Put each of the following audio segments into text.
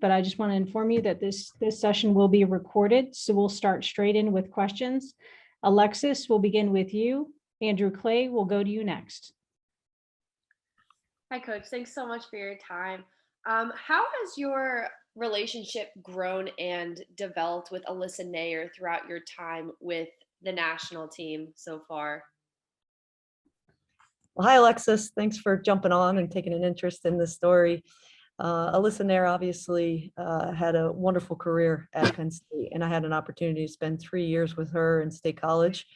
but I just want to inform you that this session will be recorded. So we'll start straight in with questions. Alexis, we'll begin with you. Andrew Clay, we'll go to you next. Hi, Coach. Thanks so much for your time. How has your relationship grown and developed with Alyssa Naeher throughout your time with the national team so far? Well, hi, Alexis. Thanks for jumping on and taking an interest in this story. Alyssa Naeher obviously had a wonderful career at Penn State, and I had an opportunity to spend 3 years with her in State College.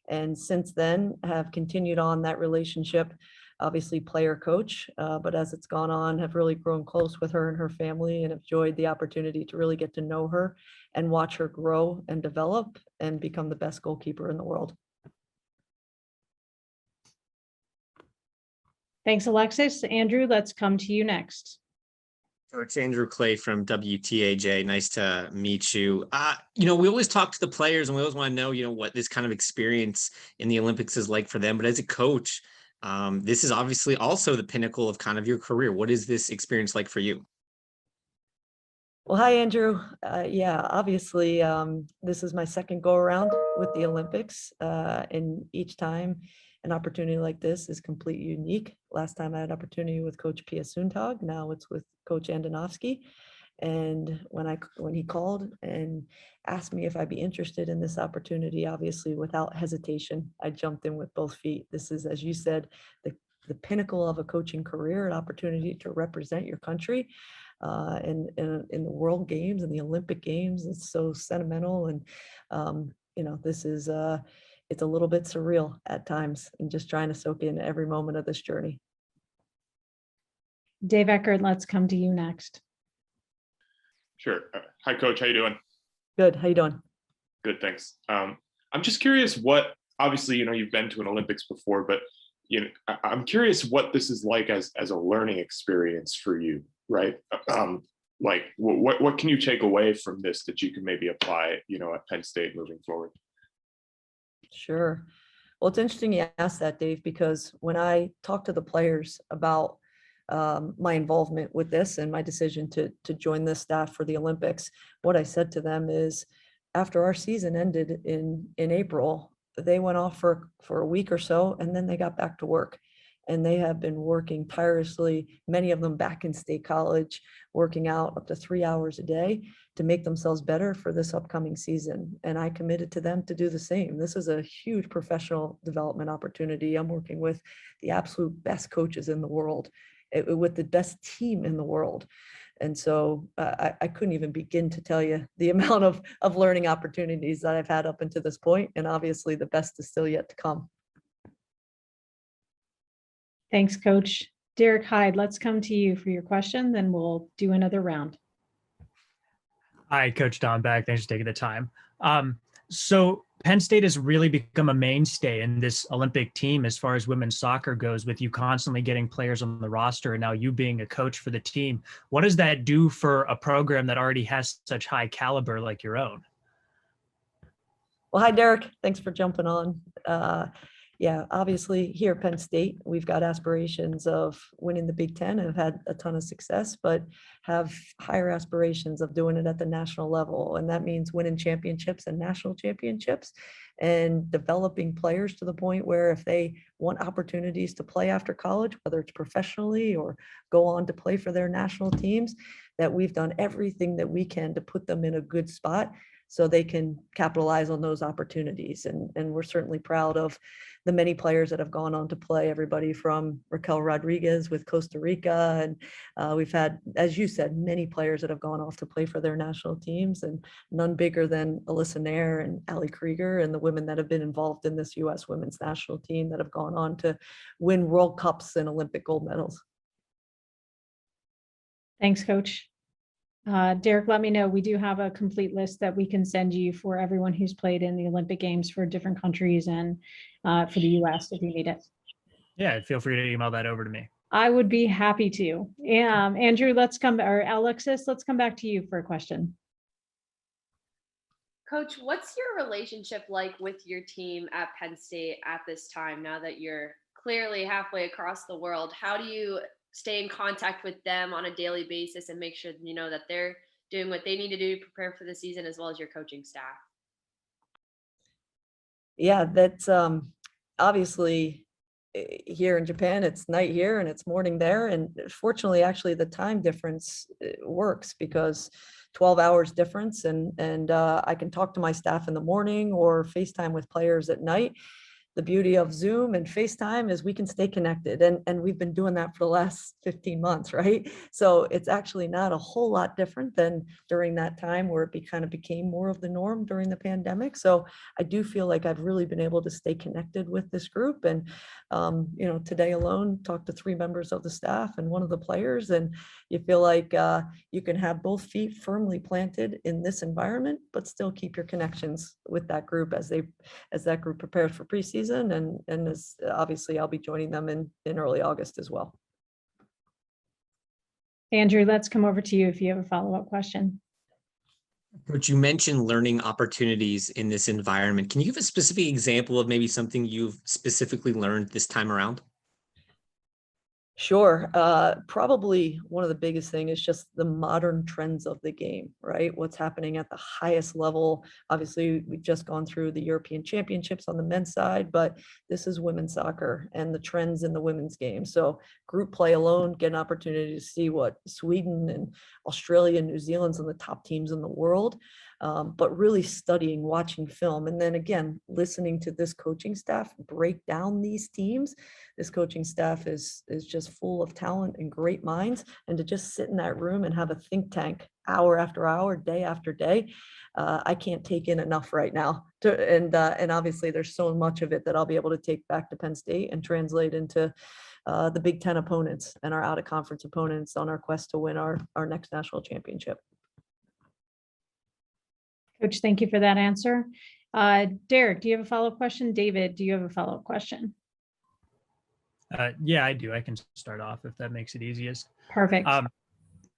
And since then, have continued on that relationship, obviously player coach, but as it's gone on, have really grown close with her and her family and have enjoyed the opportunity to really get to know her and watch her grow and develop and become the best goalkeeper in the world. Thanks, Alexis. Andrew, let's come to you next. Coach Andrew Clay from WTAJ. Nice to meet you. We always talk to the players and we always want to know, what this kind of experience in the Olympics is like for them. But as a coach, this is obviously also the pinnacle of kind of your career. What is this experience like for you? Well, hi, Andrew. Yeah, obviously, this is my second go around with the Olympics. And each time an opportunity like this is completely unique. Last time I had opportunity with Coach Pia Sundhage. Now it's with Coach Andonovski. And when he called and asked me if I'd be interested in this opportunity, obviously without hesitation, I jumped in with both feet. This is, as you said, the pinnacle of a coaching career, an opportunity to represent your country in the World Games and the Olympic Games. It's so sentimental, and this is it's a little bit surreal at times, and just trying to soak in every moment of this journey. Dave Eckert, let's come to you next. Sure. Hi, Coach. How you doing? Good. How you doing? Good, thanks. I'm just curious obviously, you've been to an Olympics before, but, I'm curious what this is like as a learning experience for you, right? Like what can you take away from this that you can maybe apply, at Penn State moving forward? Sure. Well, it's interesting you asked that, Dave, because when I talked to the players about my involvement with this and my decision to join this staff for the Olympics, what I said to them is, after our season ended in April, they went off for a week or so, and then they got back to work. And they have been working tirelessly, many of them back in State College, working out up to 3 hours a day to make themselves better for this upcoming season. And I committed to them to do the same. This is a huge professional development opportunity. I'm working with the absolute best coaches in the world, with the best team in the world. And so I couldn't even begin to tell you the amount of learning opportunities that I've had up until this point. And obviously the best is still yet to come. Thanks, Coach. Derek Hyde, let's come to you for your question, then we'll do another round. Hi, Coach Dambach. Thanks for taking the time. So Penn State has really become a mainstay in this Olympic team as far as women's soccer goes, with you constantly getting players on the roster and now you being a coach for the team. What does that do for a program that already has such high caliber like your own? Well, hi, Derek. Thanks for jumping on. Yeah, obviously here at Penn State, we've got aspirations of winning the Big Ten and have had a ton of success, but have higher aspirations of doing it at the national level. And that means winning championships and national championships and developing players to the point where if they want opportunities to play after college, whether it's professionally or go on to play for their national teams, that we've done everything that we can to put them in a good spot so they can capitalize on those opportunities. And we're certainly proud of the many players that have gone on to play, everybody from Raquel Rodriguez with Costa Rica. And we've had, as you said, many players that have gone off to play for their national teams, and none bigger than Alyssa Naeher and Ali Krieger and the women that have been involved in this U.S. women's national team that have gone on to win World Cups and Olympic gold medals. Thanks, Coach. Derek, let me know. We do have a complete list that we can send you for everyone who's played in the Olympic Games for different countries and for the U.S. if you need it. Yeah, feel free to email that over to me. I would be happy to. Andrew, or Alexis, let's come back to you for a question. Coach, what's your relationship like with your team at Penn State at this time, now that you're clearly halfway across the world? How do you stay in contact with them on a daily basis and make sure that they're doing what they need to do to prepare for the season, as well as your coaching staff? Yeah, that's obviously here in Japan, it's night here and it's morning there. And fortunately, actually, the time difference works because 12 hours difference, and I can talk to my staff in the morning or FaceTime with players at night. The beauty of Zoom and FaceTime is we can stay connected, and we've been doing that for the last 15 months, right? So it's actually not a whole lot different than during that time where it kind of became more of the norm during the pandemic. So I do feel like I've really been able to stay connected with this group. And today alone, talked to 3 members of the staff and 1 of the players, and you feel like you can have both feet firmly planted in this environment, but still keep your connections with that group as that group prepares for preseason. And as obviously I'll be joining them in early August as well. Andrew, let's come over to you if you have a follow-up question. Coach, you mentioned learning opportunities in this environment. Can you give a specific example of maybe something you've specifically learned this time around? Sure. Probably one of the biggest thing is just the modern trends of the game, right? What's happening at the highest level. Obviously, we've just gone through the European Championships on the men's side, but this is women's soccer and the trends in the women's game. So group play alone, get an opportunity to see what Sweden and Australia and New Zealand's and the top teams in the world. But really studying, watching film, and then again, listening to this coaching staff break down these teams. This coaching staff is just full of talent and great minds, and to just sit in that room and have a think tank hour after hour, day after day, I can't take in enough right now. And obviously there's so much of it that I'll be able to take back to Penn State and translate into the Big Ten opponents and our out-of-conference opponents on our quest to win our next national championship. Coach, thank you for that answer. Derek, do you have a follow-up question? David, do you have a follow-up question? Yeah, I do. I can start off if that makes it easiest. Perfect.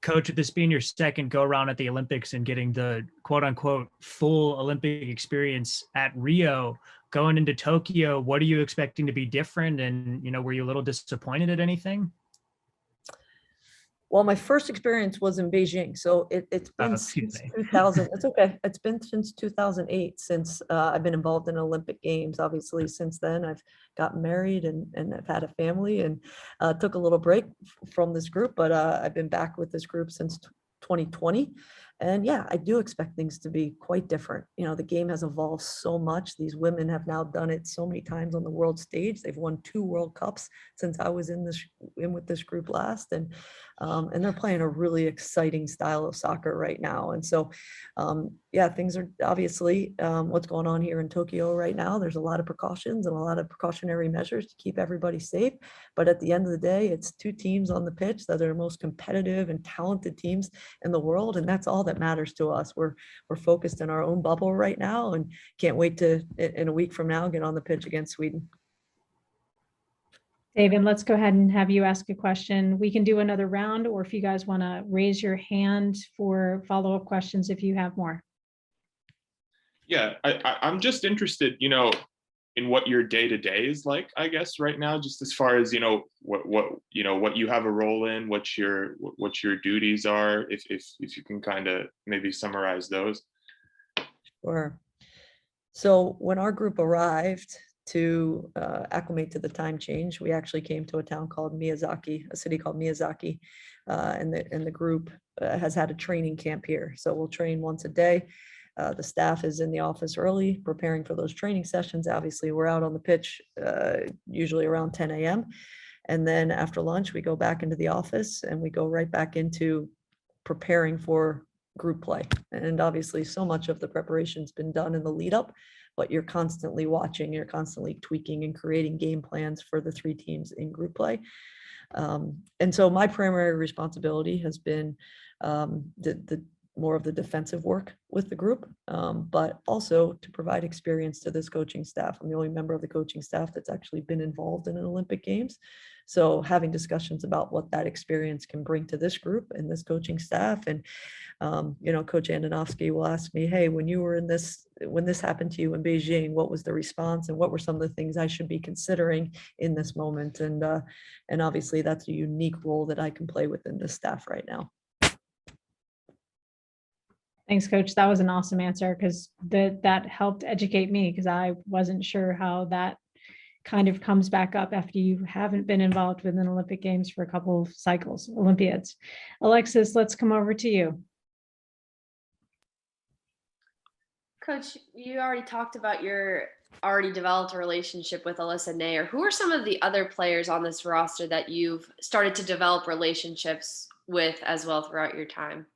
Coach, with this being your second go around at the Olympics and getting the quote unquote full Olympic experience at Rio, going into Tokyo, what are you expecting to be different? And, were you a little disappointed at anything? Well, my first experience was in Beijing, so it's been since 2000. It's okay. It's been since 2008 since I've been involved in Olympic Games. Obviously, since then I've gotten married and I've had a family and took a little break from this group, but I've been back with this group since 2020. And yeah, I do expect things to be quite different. The game has evolved so much. These women have now done it so many times on the world stage. They've won 2 World Cups since I was in with this group last, and they're playing a really exciting style of soccer right now. And so, yeah, things are obviously what's going on here in Tokyo right now. There's a lot of precautions and a lot of precautionary measures to keep everybody safe. But at the end of the day, it's 2 teams on the pitch that are the most competitive and talented teams in the world, and that's all that matters to us. We're focused in our own bubble right now, and can't wait to in a week from now get on the pitch against Sweden. David, let's go ahead and have you ask a question. We can do another round, or if you guys want to raise your hand for follow-up questions if you have more. Yeah, I'm just interested, in what your day-to-day is like, I guess, right now, just as far as what you have a role in, what your duties are, if you can kind of maybe summarize those. Sure. So when our group arrived to acclimate to the time change, we actually came to a town called Miyazaki, a city called Miyazaki, and the group has had a training camp here. So we'll train once a day. The staff is in the office early, preparing for those training sessions. Obviously, we're out on the pitch usually around 10 a.m. And then after lunch, we go back into the office and we go right back into preparing for group play. And obviously, so much of the preparation's been done in the lead up, but you're constantly watching, you're constantly tweaking and creating game plans for the 3 teams in group play. And so my primary responsibility has been more of the defensive work with the group, but also to provide experience to this coaching staff. I'm the only member of the coaching staff that's actually been involved in an Olympic Games. So having discussions about what that experience can bring to this group and this coaching staff. And, Coach Andonovsky will ask me, hey, when this happened to you in Beijing, what was the response and what were some of the things I should be considering in this moment? And obviously that's a unique role that I can play within this staff right now. Thanks, Coach. That was an awesome answer, because that helped educate me, because I wasn't sure how that kind of comes back up after you haven't been involved with an Olympic Games for a couple of cycles, Olympiads. Alexis, let's come over to you. Coach, you already talked about your already developed a relationship with Alyssa Nair. Who are some of the other players on this roster that you've started to develop relationships with as well throughout your time?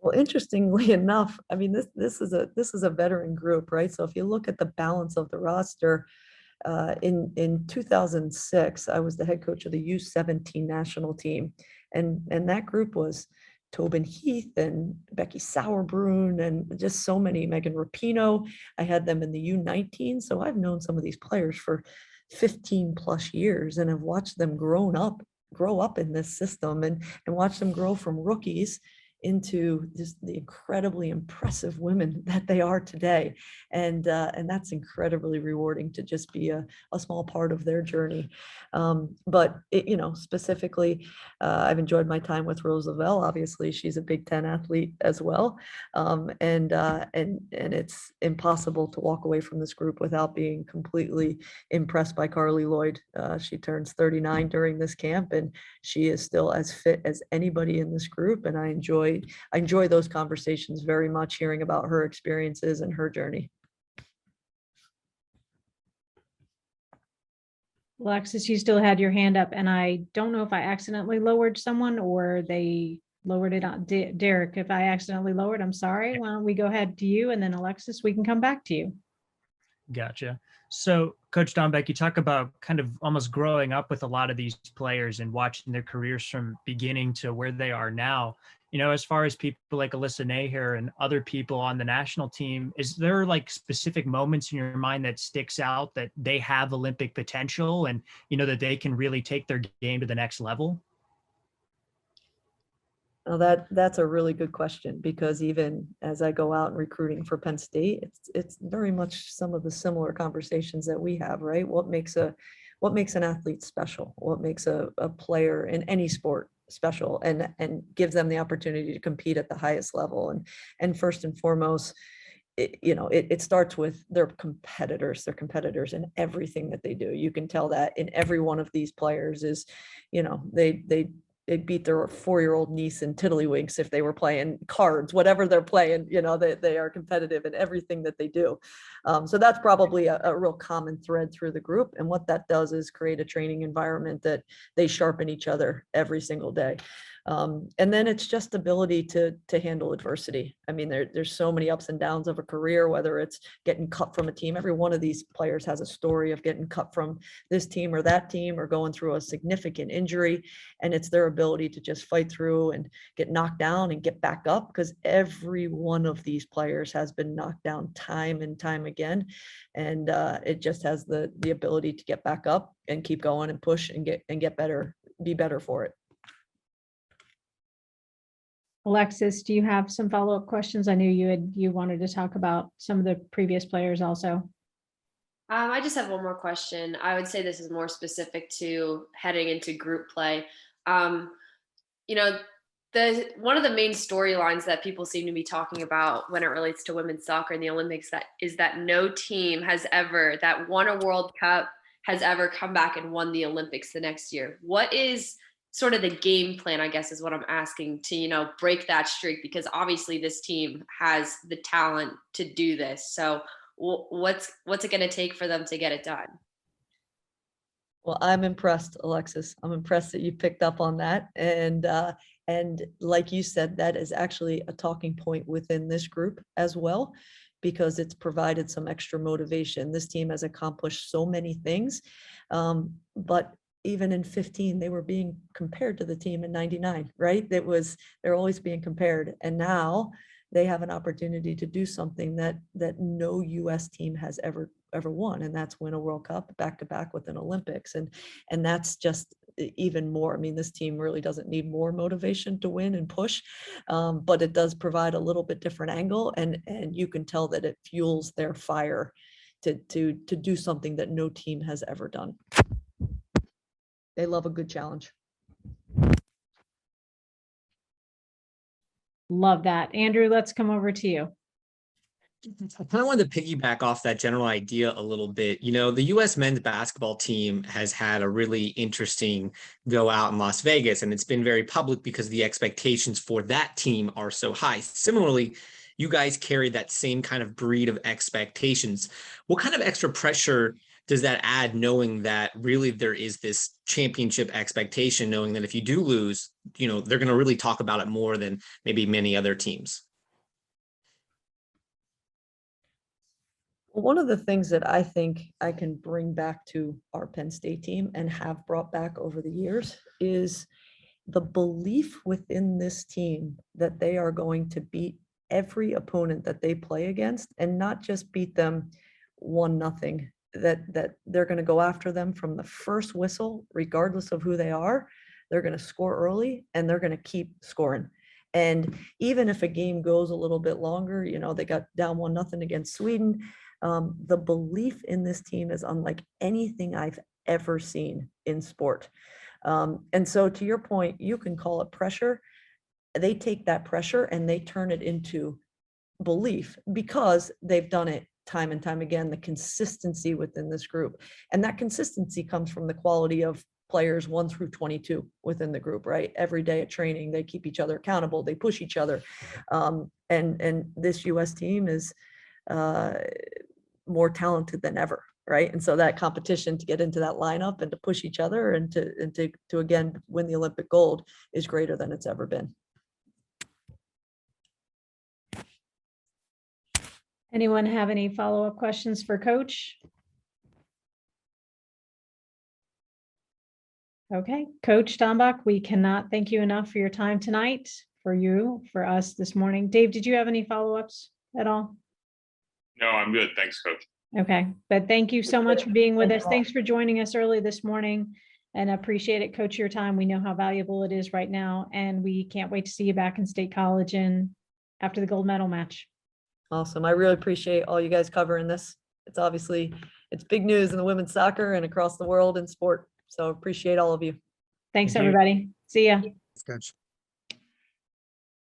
Well, interestingly enough, I mean, this is a veteran group, right? So if you look at the balance of the roster, in 2006, I was the head coach of the U17 national team, and that group was Tobin Heath and Becky Sauerbrunn and just so many, Megan Rapinoe. I had them in the U19, so I've known some of these players for 15 plus years and have watched them grow up in this system and watch them grow from rookies into just the incredibly impressive women that they are today. And that's incredibly rewarding to just be a small part of their journey. But specifically, I've enjoyed my time with Rose Lavelle. Obviously, she's a Big Ten athlete as well. And it's impossible to walk away from this group without being completely impressed by Carly Lloyd. She turns 39 during this camp, and she is still as fit as anybody in this group. And I enjoy those conversations very much, hearing about her experiences and her journey. Alexis, you still had your hand up, and I don't know if I accidentally lowered someone or they lowered it on. Derek, if I accidentally lowered, I'm sorry. Why don't we go ahead to you, and then Alexis, we can come back to you. Gotcha. So, Coach Dambach, you talk about kind of almost growing up with a lot of these players and watching their careers from beginning to where they are now. As far as people like Alyssa Nair and other people on the national team, is there like specific moments in your mind that sticks out that they have Olympic potential and, that they can really take their game to the next level? Well, that's a really good question, because even as I go out and recruiting for Penn State, it's very much some of the similar conversations that we have, right? What makes an athlete special? What makes a player in any sport special and gives them the opportunity to compete at the highest level? And first and foremost, it starts with their competitors. They're competitors in everything that they do. You can tell that in every one of these players is, they beat their 4-year-old niece in tiddlywinks if they were playing cards, whatever they're playing, they are competitive in everything that they do. So that's probably a real common thread through the group. And what that does is create a training environment that they sharpen each other every single day. And then it's just ability to handle adversity. I mean, there's so many ups and downs of a career, whether it's getting cut from a team. Every one of these players has a story of getting cut from this team or that team, or going through a significant injury. And it's their ability to just fight through and get knocked down and get back up, because every one of these players has been knocked down time and time again. And it just has the ability to get back up and keep going and push and get better, be better for it. Alexis, do you have some follow-up questions? I knew you wanted to talk about some of the previous players also. I just have one more question. I would say this is more specific to heading into group play. One of the main storylines that people seem to be talking about when it relates to women's soccer in the Olympics is that no team that won a World Cup has ever come back and won the Olympics the next year. What is sort of the game plan, I guess, is what I'm asking, to, break that streak? Because obviously this team has the talent to do this. So what's it going to take for them to get it done? Well, I'm impressed, Alexis. I'm impressed that you picked up on that. And like you said, that is actually a talking point within this group as well, because it's provided some extra motivation. This team has accomplished so many things, but even in 15, they were being compared to the team in 99, right? They're always being compared. And now they have an opportunity to do something that no US team has ever won, and that's win a World Cup back to back with an Olympics. And that's just even more. I mean, this team really doesn't need more motivation to win and push, but it does provide a little bit different angle, and you can tell that it fuels their fire to do something that no team has ever done. They love a good challenge. Love that. Andrew, let's come over to you. I kind of wanted to piggyback off that general idea a little bit. You know, the U.S. men's basketball team has had a really interesting go out in Las Vegas, and it's been very public because the expectations for that team are so high. Similarly, you guys carry that same kind of breed of expectations. What kind of extra pressure does that add, knowing that really there is this championship expectation, knowing that if you do lose, you know, they're going to really talk about it more than maybe many other teams? One of the things that I think I can bring back to our Penn State team and have brought back over the years is the belief within this team that they are going to beat every opponent that they play against, and not just beat them 1-0, that they're going to go after them from the first whistle, regardless of who they are. They're going to score early and they're going to keep scoring. And even if a game goes a little bit longer, you know, they got down 1-0 against Sweden. The belief in this team is unlike anything I've ever seen in sport. And so to your point, you can call it pressure. They take that pressure and they turn it into belief because they've done it time and time again, the consistency within this group. And that consistency comes from the quality of players 1 through 22 within the group, right? Every day at training, they keep each other accountable, they push each other. And this US team is more talented than ever, right? And so that competition to get into that lineup and to push each other and to again win the Olympic gold is greater than it's ever been. Anyone have any follow-up questions for Coach? Okay, Coach Dambach, we cannot thank you enough for your time tonight, for us this morning. Dave, did you have any follow-ups at all? No, I'm good. Thanks, Coach. Okay, but thank you so much for being with us. Thanks for joining us early this morning, and appreciate it, Coach, your time. We know how valuable it is right now, and we can't wait to see you back in State College and after the gold medal match. Awesome. I really appreciate all you guys covering this. It's big news in the women's soccer and across the world in sport. So appreciate all of you. Thanks, Thank you. everybody. See ya. Coach.